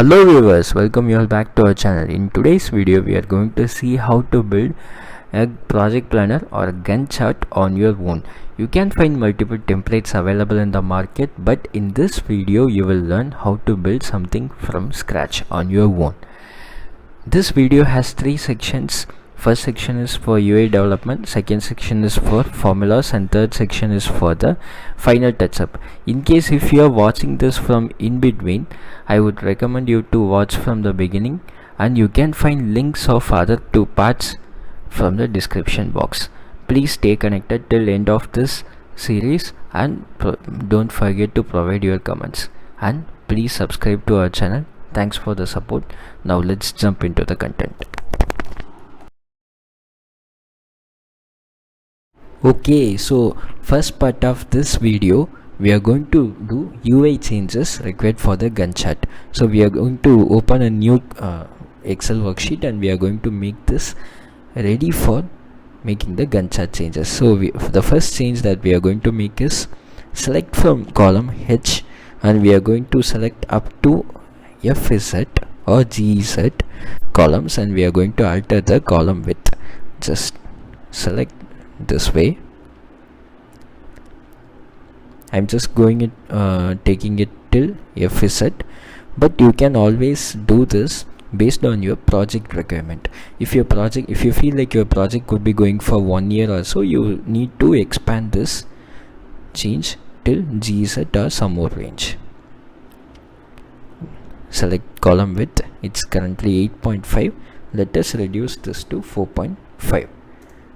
Hello viewers, welcome you all back to our channel. In today's video we are going to see how to build a project planner or a Gantt chart on your own. You can find multiple templates available in the market, but in this video you will learn how to build something from scratch on your own. This video has three sections. First section is for UI development, second section is for formulas, and third section is for the final touch-up. In case if you are watching this from in between, I would recommend you to watch from the beginning, and you can find links of other two parts from the description box. Please stay connected till end of this series, and don't forget to provide your comments, and please subscribe to our channel. Thanks for the support. Now let's jump into the content. Okay, so first part of this video we are going to do UI changes required for the Gantt chart. So we are going to open a new Excel worksheet and we are going to make this ready for making the Gantt chart changes. So the first change that we are going to make is select from column H, and we are going to select up to FZ or GZ columns, and we are going to alter the column width. Just select this way. I'm just going it taking it till FZ, but you can always do this based on your project requirement. If you feel like your project could be going for 1 year or so, you need to expand this change till GZ or some more range. Select column width, it's currently 8.5. let us reduce this to 4.5.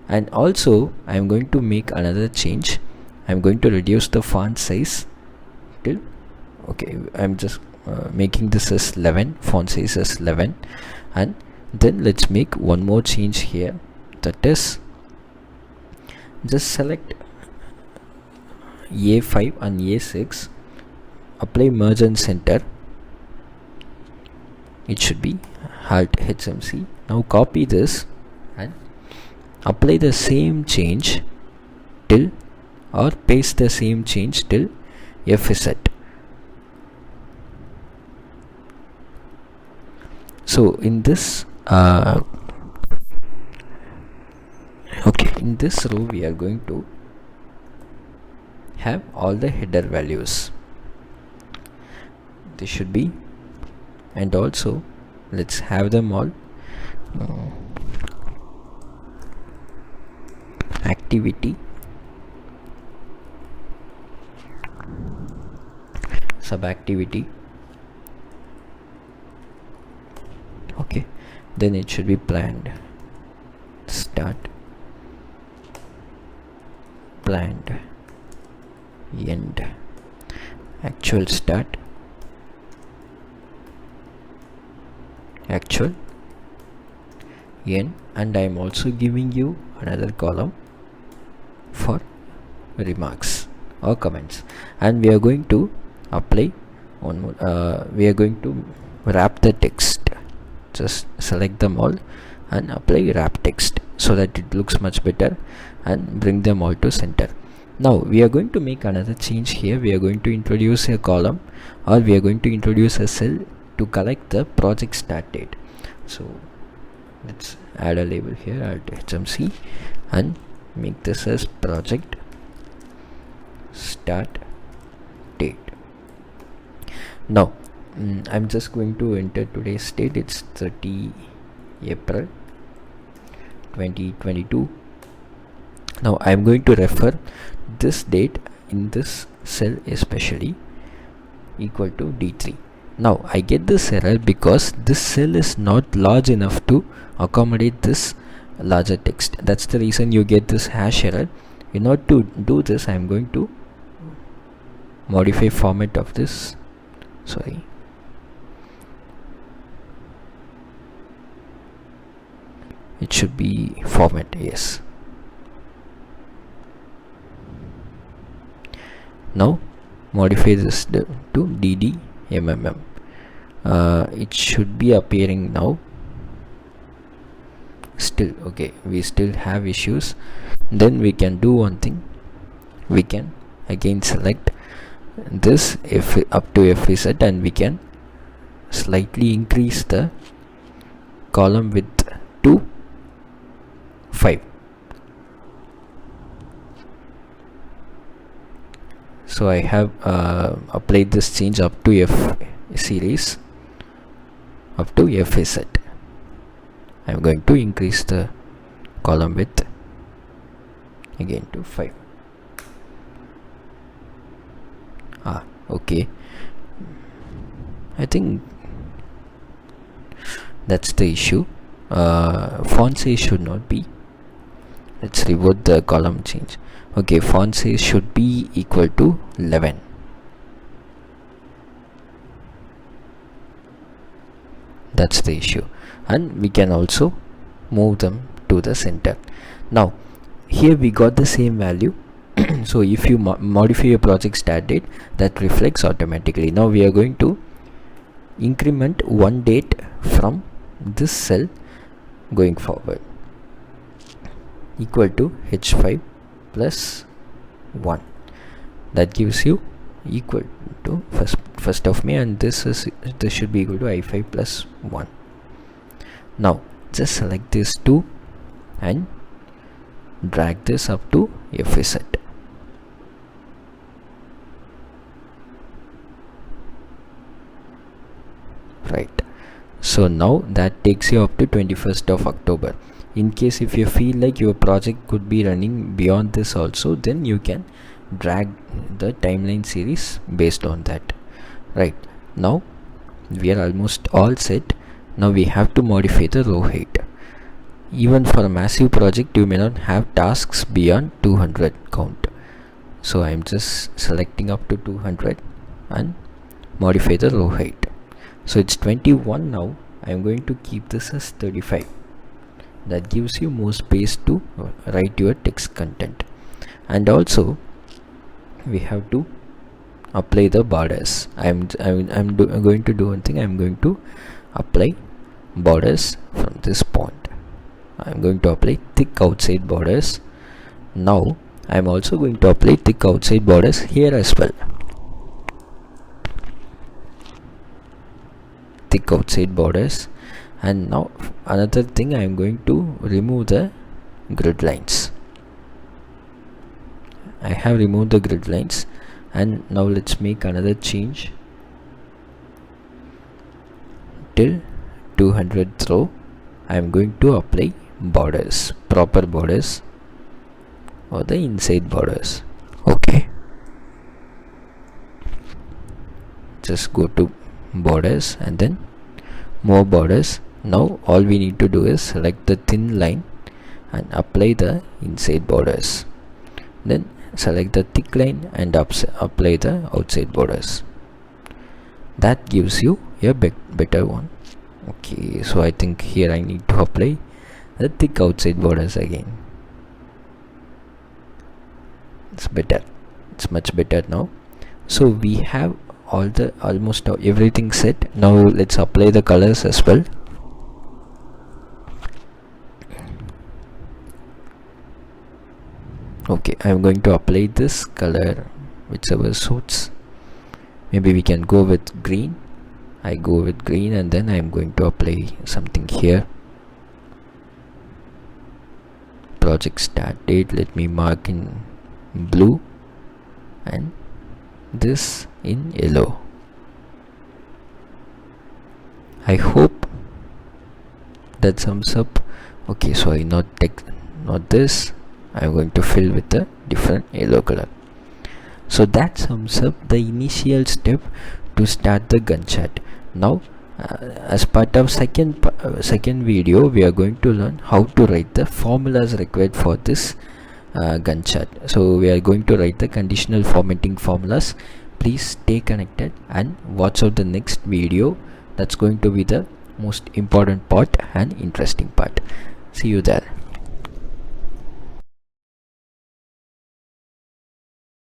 and also I am going to make another change. I am going to reduce the font size till, okay, I'm just making this as 11, font size as 11, and then let's make one more change here, that is just select A5 and A6, apply merge and center. It should be Alt HMC. Now copy this and apply the same change till, or paste the same change till FZ. So in this in this row we are going to have all the header values. This should be, and also let's have them all activity, sub-activity. Okay, then it should be planned start, planned end, actual start, actual end, and I am also giving you another column for remarks or comments. And we are going to apply one more, we are going to wrap the text. Just select them all and apply wrap text so that it looks much better, and bring them all to center. Now we are going to make another change here. We are going to introduce a column, or we are going to introduce a cell to collect the project start date. So let's add a label here, Alt HMC, and make this as project start date. Now I'm just going to enter today's date. It's 30 April 2022. Now I'm going to refer this date in this cell especially equal to D3. Now I get this error because this cell is not large enough to accommodate this larger text. That's the reason you get this hash error. In order to do this, I am going to modify format of this. Sorry, it should be format, yes. Now modify this to DDMMM. It should be appearing now. Still okay, we still have issues. Then we can do one thing. We can again select this up to FZ, and we can slightly increase the column width to 5. So I have applied this change up to F series, up to FZ. I'm going to increase the column width again to 5. Okay, I think that's the issue. Font size should not be. Let's revert the column change. Okay, font size should be equal to 11. That's the issue, and we can also move them to the center. Now here we got the same value. So if you modify your project start date, that reflects automatically. Now we are going to increment one date from this cell going forward, equal to h5 plus 1. That gives you equal to 1st of May, and this should be equal to i5 plus 1. Now just select these two and drag this up to FZ. Right, so now that takes you up to 21st of October. In case if you feel like your project could be running beyond this also, then you can drag the timeline series based on that. Right, now we are almost all set. Now we have to modify the row height. Even for a massive project, you may not have tasks beyond 200 count. So I'm just selecting up to 200 and modify the row height. So it's 21 now. I'm going to keep this as 35. That gives you more space to write your text content. And also we have to apply the borders. I'm going to do one thing. I'm going to apply borders from this point. I'm going to apply thick outside borders. Now I'm also going to apply thick outside borders here as well. Thick outside borders. And now another thing, I am going to remove the grid lines. I have removed the grid lines, and now let's make another change. Till 200th row, I am going to apply borders, proper borders, or the inside borders. Okay, just go to borders and then more borders. Now all we need to do is select the thin line and apply the inside borders, then select the thick line and apply the outside borders. That gives you a better one. Okay, so I think here I need to apply the thick outside borders again. It's better, it's much better now. So we have almost everything set. Now let's apply the colors as well. Okay, I'm going to apply this color whichever suits. Maybe we can go with green. I go with green, and then I'm going to apply something here. Project start date, let me mark in blue and this in yellow. I hope that sums up. Okay, so I not this. I'm going to fill with a different yellow color. So that sums up the initial step to start the Gantt chart. Now as part of second video, we are going to learn how to write the formulas required for this Gantt chart. So we are going to write the conditional formatting formulas. Please stay connected and watch out the next video. That's going to be the most important part and interesting part. See you there.